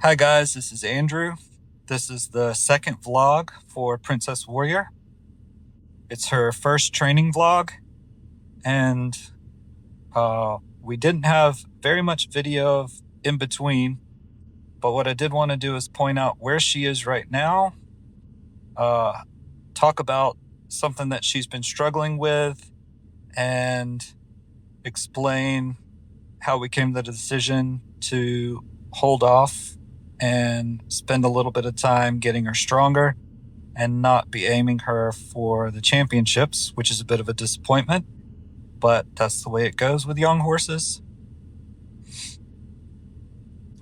Hi guys, this is Andrew. This is the second vlog for Princess Warrior. It's her first training vlog, and we didn't have very much video of in between, but what I did want to do is point out where she is right now, uh, talk about something that she's been struggling with, and explain how we came to the decision to hold off and spend a little bit of time getting her stronger and not be aiming her for the championships, which is a bit of a disappointment, but that's the way it goes with young horses.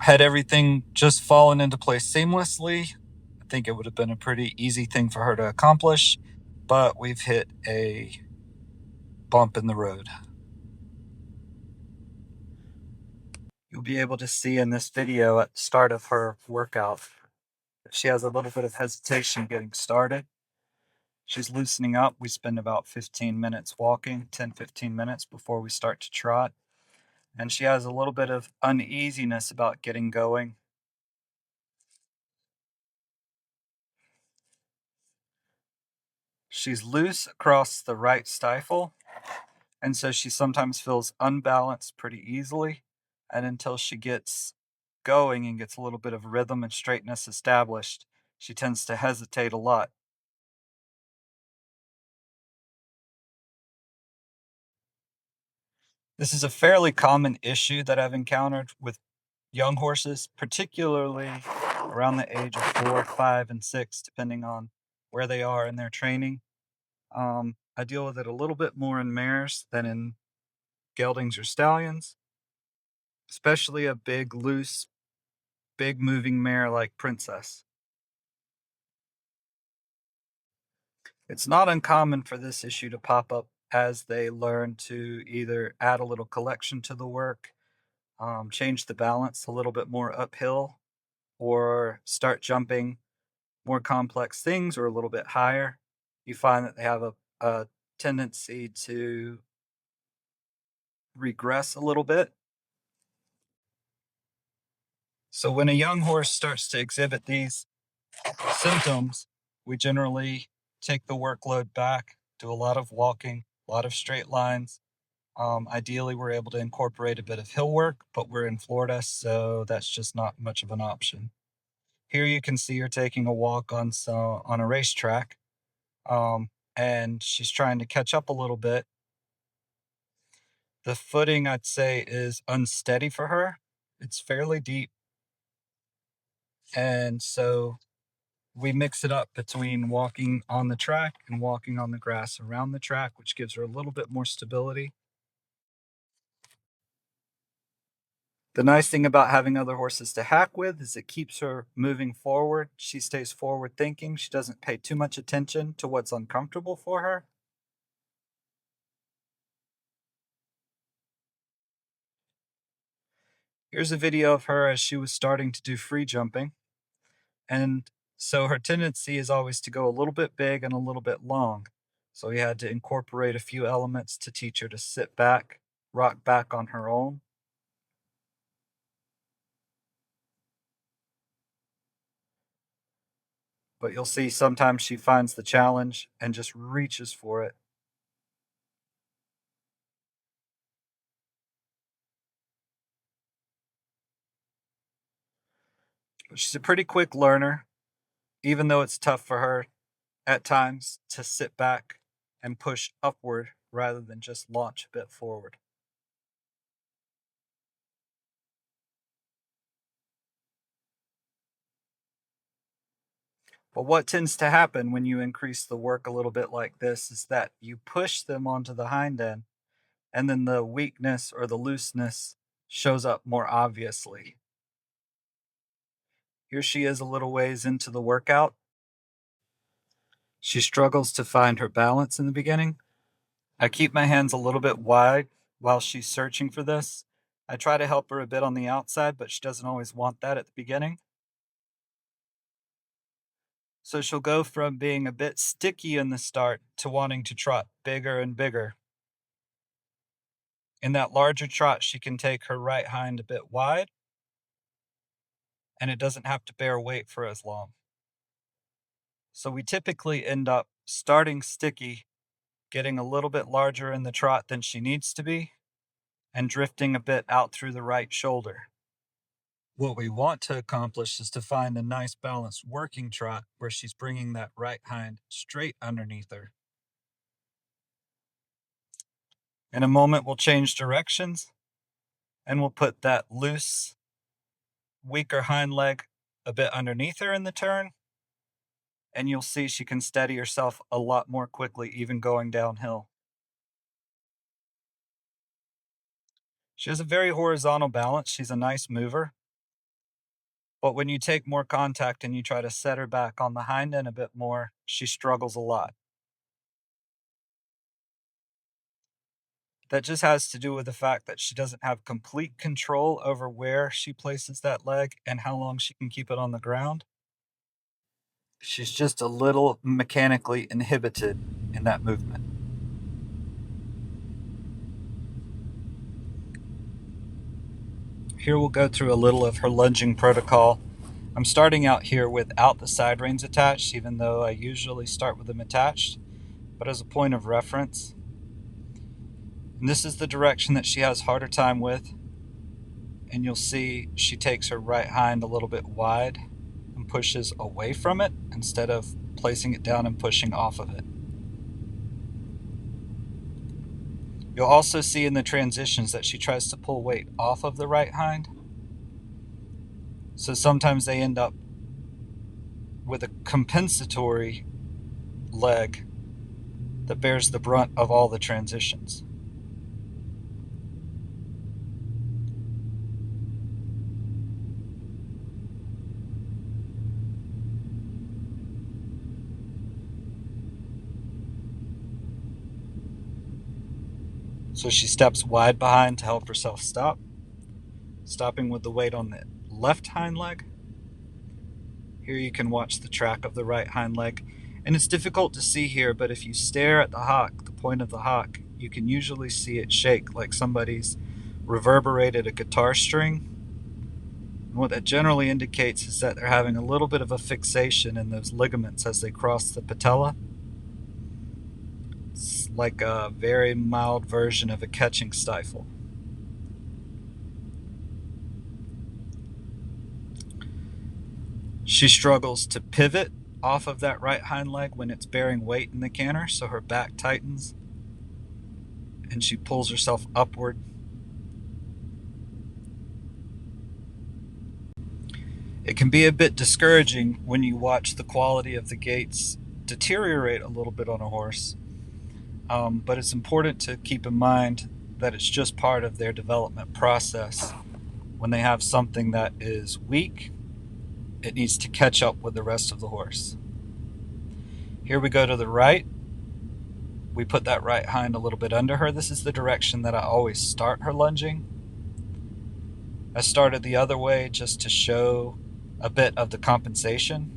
Had everything just fallen into place seamlessly, I think it would have been a pretty easy thing for her to accomplish, but we've hit a bump in the road. You'll be able to see in this video at the start of her workout, she has a little bit of hesitation getting started. She's loosening up. We spend about 15 minutes walking, 10-15 minutes before we start to trot. And she has a little bit of uneasiness about getting going. She's loose across the right stifle, and so she sometimes feels unbalanced pretty easily. And until she gets going and gets a little bit of rhythm and straightness established, she tends to hesitate a lot. This is a fairly common issue that I've encountered with young horses, particularly around the age of 4, 5, and 6, depending on where they are in their training. I deal with it a little bit more in mares than in geldings or stallions, especially a big, loose, big moving mare like Princess. It's not uncommon for this issue to pop up as they learn to either add a little collection to the work, change the balance a little bit more uphill, or start jumping more complex things or a little bit higher. You find that they have a tendency to regress a little bit. So when a young horse starts to exhibit these symptoms, we generally take the workload back, do a lot of walking, a lot of straight lines. Ideally, we're able to incorporate a bit of hill work, but we're in Florida, so that's just not much of an option. Here you can see her taking a walk on a racetrack, and she's trying to catch up a little bit. The footing, I'd say, is unsteady for her. It's fairly deep, and so we mix it up between walking on the track and walking on the grass around the track, which gives her a little bit more stability. The nice thing about having other horses to hack with is it keeps her moving forward. She stays forward thinking. She doesn't pay too much attention to what's uncomfortable for her. Here's a video of her as she was starting to do free jumping. And so her tendency is always to go a little bit big and a little bit long. So we had to incorporate a few elements to teach her to sit back, rock back on her own. But you'll see sometimes she finds the challenge and just reaches for it. But she's a pretty quick learner, even though it's tough for her at times to sit back and push upward rather than just launch a bit forward. But what tends to happen when you increase the work a little bit like this is that you push them onto the hind end, and then the weakness or the looseness shows up more obviously. Here she is a little ways into the workout. She struggles to find her balance in the beginning. I keep my hands a little bit wide while she's searching for this. I try to help her a bit on the outside, but she doesn't always want that at the beginning. So she'll go from being a bit sticky in the start to wanting to trot bigger and bigger. In that larger trot, she can take her right hind a bit wide, and it doesn't have to bear weight for as long. So we typically end up starting sticky, getting a little bit larger in the trot than she needs to be, and drifting a bit out through the right shoulder. What we want to accomplish is to find a nice balanced working trot where she's bringing that right hind straight underneath her. In a moment, we'll change directions and we'll put that loose, weaker hind leg a bit underneath her in the turn, and you'll see she can steady herself a lot more quickly, even going downhill. She has a very horizontal balance. She's a nice mover. But when you take more contact and you try to set her back on the hind end a bit more, she struggles a lot. That just has to do with the fact that she doesn't have complete control over where she places that leg and how long she can keep it on the ground. She's just a little mechanically inhibited in that movement. Here we'll go through a little of her lunging protocol. I'm starting out here without the side reins attached, even though I usually start with them attached, but as a point of reference. And this is the direction that she has harder time with, and you'll see she takes her right hind a little bit wide and pushes away from it instead of placing it down and pushing off of it. You'll also see in the transitions that she tries to pull weight off of the right hind. So sometimes they end up with a compensatory leg that bears the brunt of all the transitions. So she steps wide behind to help herself stop, stopping with the weight on the left hind leg. Here you can watch the track of the right hind leg, and it's difficult to see here, but if you stare at the hock, the point of the hock, you can usually see it shake like somebody's reverberated a guitar string. And what that generally indicates is that they're having a little bit of a fixation in those ligaments as they cross the patella. It's like a very mild version of a catching stifle. She struggles to pivot off of that right hind leg when it's bearing weight in the canter, so her back tightens and she pulls herself upward. It can be a bit discouraging when you watch the quality of the gaits deteriorate a little bit on a horse. But it's important to keep in mind that it's just part of their development process. When they have something that is weak, it needs to catch up with the rest of the horse. Here we go to the right. We put that right hind a little bit under her. This is the direction that I always start her lunging. I started the other way just to show a bit of the compensation.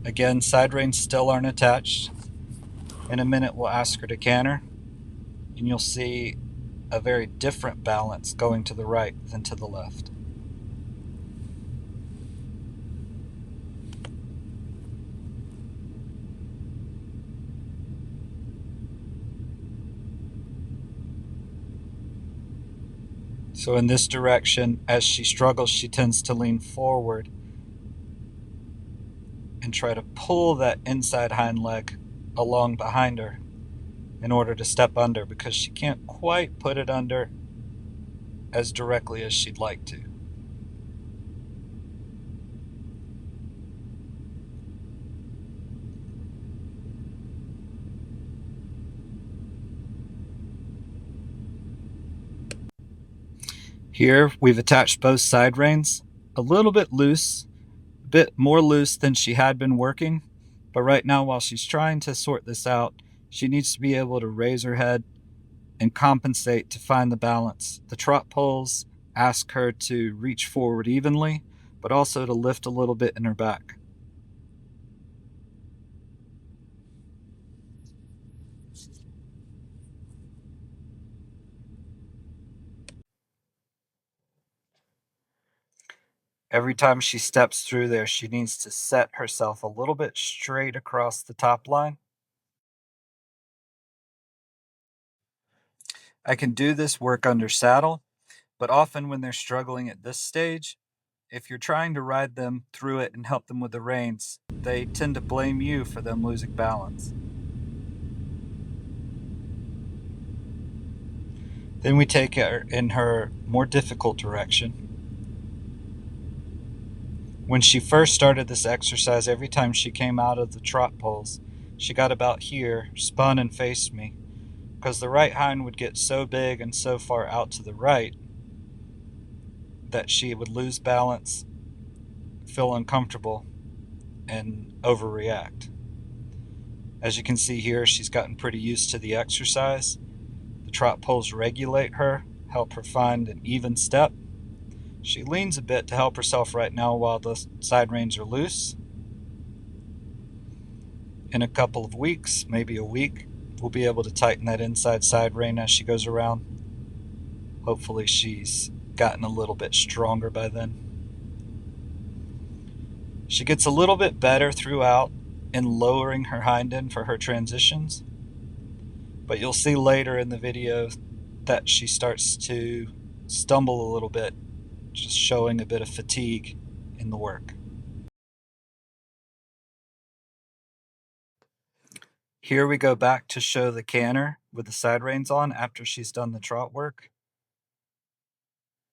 Again, side reins still aren't attached. In a minute, we'll ask her to canter, and you'll see a very different balance going to the right than to the left. So in this direction, as she struggles, she tends to lean forward and try to pull that inside hind leg along behind her in order to step under, because she can't quite put it under as directly as she'd like to. Here we've attached both side reins, a little bit loose, a bit more loose than she had been working, but right now while she's trying to sort this out, she needs to be able to raise her head and compensate to find the balance. The trot poles ask her to reach forward evenly, but also to lift a little bit in her back. Every time she steps through there, she needs to set herself a little bit straight across the top line. I can do this work under saddle, but often when they're struggling at this stage, if you're trying to ride them through it and help them with the reins, they tend to blame you for them losing balance. Then we take her in her more difficult direction. When she first started this exercise, every time she came out of the trot poles, she got about here, spun and faced me, because the right hind would get so big and so far out to the right that she would lose balance, feel uncomfortable, and overreact. As you can see here, she's gotten pretty used to the exercise. The trot poles regulate her, help her find an even step. She leans a bit to help herself right now while the side reins are loose. In a couple of weeks, maybe a week, we'll be able to tighten that inside side rein as she goes around. Hopefully she's gotten a little bit stronger by then. She gets a little bit better throughout in lowering her hind end for her transitions, but you'll see later in the video that she starts to stumble a little bit, just showing a bit of fatigue in the work. Here we go back to show the canter with the side reins on after she's done the trot work.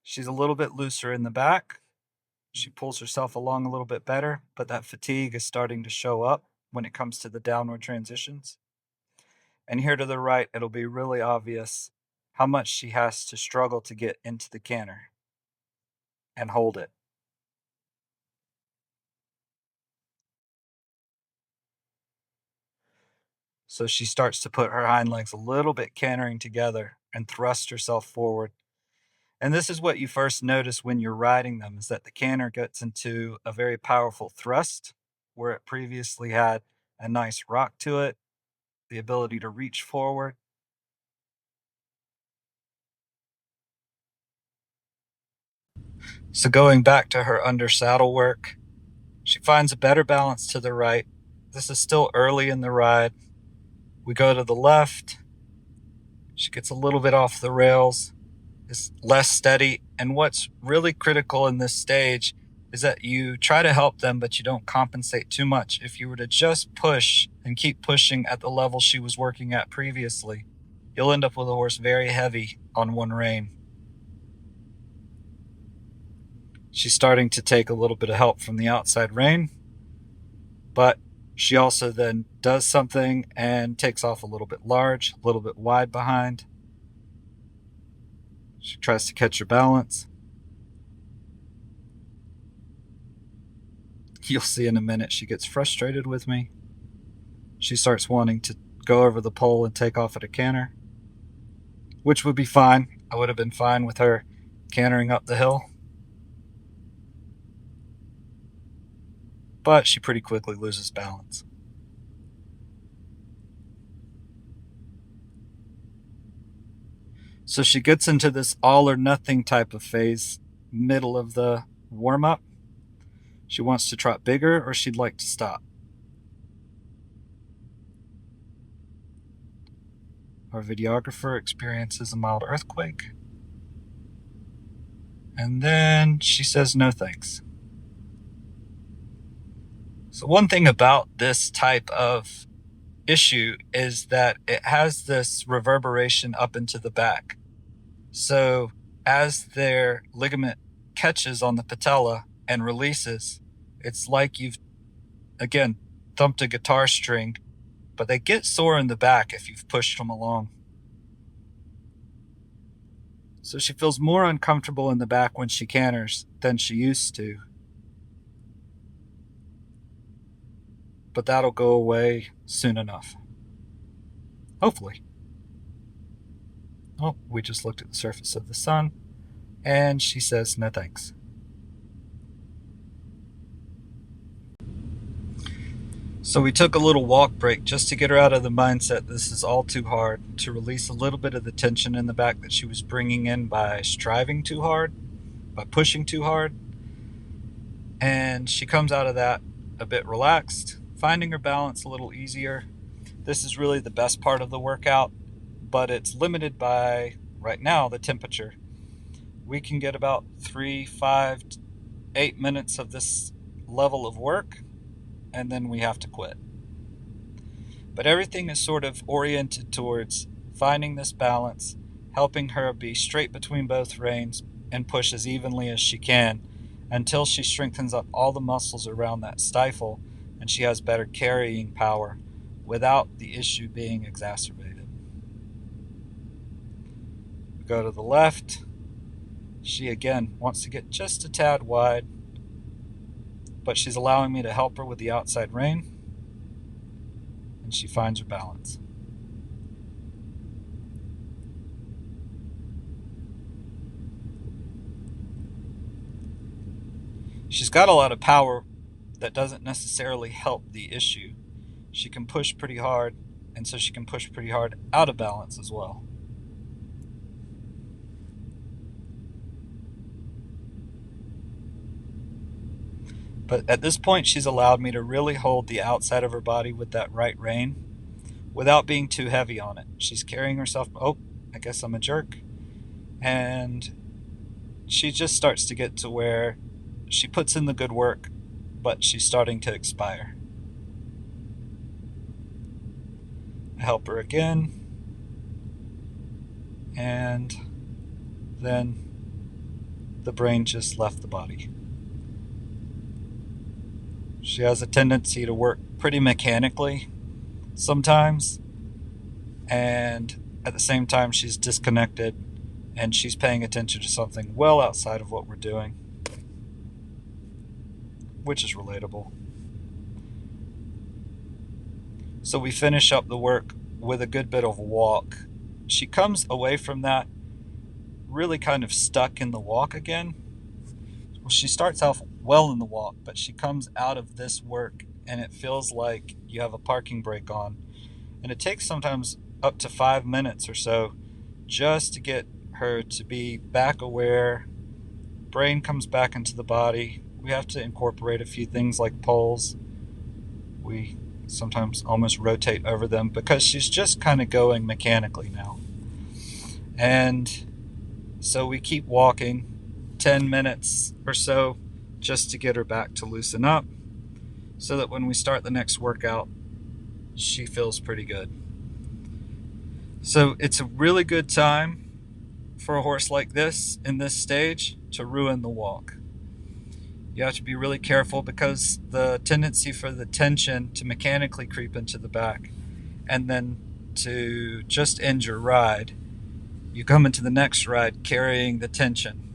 She's a little bit looser in the back. She pulls herself along a little bit better, but that fatigue is starting to show up when it comes to the downward transitions. And here to the right, it'll be really obvious how much she has to struggle to get into the canter and hold it. So she starts to put her hind legs a little bit cantering together and thrust herself forward. And this is what you first notice when you're riding them, is that the canter gets into a very powerful thrust where it previously had a nice rock to it, the ability to reach forward. So going back to her under saddle work, she finds a better balance to the right. This is still early in the ride. We go to the left. She gets a little bit off the rails, is less steady. And what's really critical in this stage is that you try to help them, but you don't compensate too much. If you were to just push and keep pushing at the level she was working at previously, you'll end up with a horse very heavy on one rein. She's starting to take a little bit of help from the outside rein, but she also then does something and takes off a little bit large, a little bit wide behind. She tries to catch her balance. You'll see in a minute she gets frustrated with me. She starts wanting to go over the pole and take off at a canter, which would be fine. I would have been fine with her cantering up the hill. But she pretty quickly loses balance. So she gets into this all or nothing type of phase, middle of the warm-up. She wants to trot bigger or she'd like to stop. Our videographer experiences a mild earthquake. And then she says no thanks. So one thing about this type of issue is that it has this reverberation up into the back. So as their ligament catches on the patella and releases, it's like you've, again, thumped a guitar string, but they get sore in the back if you've pushed them along. So she feels more uncomfortable in the back when she canters than she used to. But that'll go away soon enough. Hopefully. Oh, we just looked at the surface of the sun, and she says no thanks. So we took a little walk break just to get her out of the mindset this is all too hard, to release a little bit of the tension in the back that she was bringing in by striving too hard, by pushing too hard. And she comes out of that a bit relaxed, finding her balance a little easier. This is really the best part of the workout, but it's limited by, right now, the temperature. We can get about 3, 5, 8 minutes of this level of work, and then we have to quit. But everything is sort of oriented towards finding this balance, helping her be straight between both reins and push as evenly as she can until she strengthens up all the muscles around that stifle and she has better carrying power without the issue being exacerbated. We go to the left. She again wants to get just a tad wide, but she's allowing me to help her with the outside rein, and she finds her balance. She's got a lot of power that doesn't necessarily help the issue. She can push pretty hard, and so she can push pretty hard out of balance as well. But at this point, she's allowed me to really hold the outside of her body with that right rein without being too heavy on it. She's carrying herself, oh, I guess I'm a jerk. And she just starts to get to where she puts in the good work, but she's starting to expire. I help her again, and then the brain just left the body. She has a tendency to work pretty mechanically sometimes, and at the same time she's disconnected and she's paying attention to something well outside of what we're doing, which is relatable. So we finish up the work with a good bit of walk. She comes away from that really kind of stuck in the walk again. Well, she starts off well in the walk, but she comes out of this work and it feels like you have a parking brake on. And it takes sometimes up to 5 minutes or so just to get her to be back aware. Brain comes back into the body. We have to incorporate a few things like poles. We sometimes almost rotate over them because she's just kind of going mechanically now. And so we keep walking 10 minutes or so just to get her back to loosen up so that when we start the next workout, she feels pretty good. So it's a really good time for a horse like this in this stage to ruin the walk. You have to be really careful because the tendency for the tension to mechanically creep into the back and then to just end your ride, you come into the next ride carrying the tension.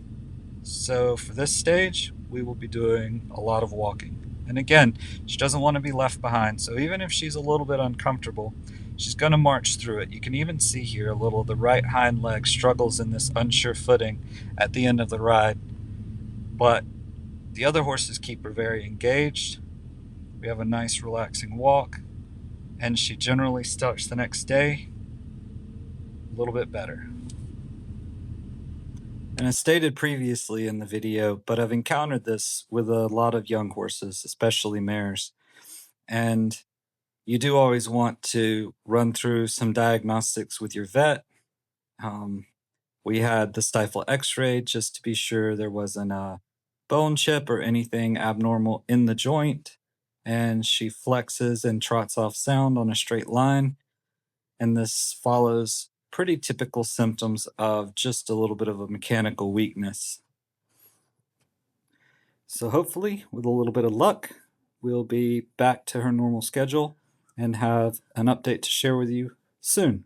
So for this stage, we will be doing a lot of walking. And again, she doesn't want to be left behind. So even if she's a little bit uncomfortable, she's going to march through it. You can even see here a little, the right hind leg struggles in this unsure footing at the end of the ride. But the other horses keep her very engaged. We have a nice relaxing walk. And she generally starts the next day a little bit better. And I stated previously in the video, but I've encountered this with a lot of young horses, especially mares. And you do always want to run through some diagnostics with your vet. We had the stifle x-ray just to be sure there wasn't a bone chip or anything abnormal in the joint. And she flexes and trots off sound on a straight line. And this follows pretty typical symptoms of just a little bit of a mechanical weakness. So hopefully, with a little bit of luck, we'll be back to her normal schedule and have an update to share with you soon.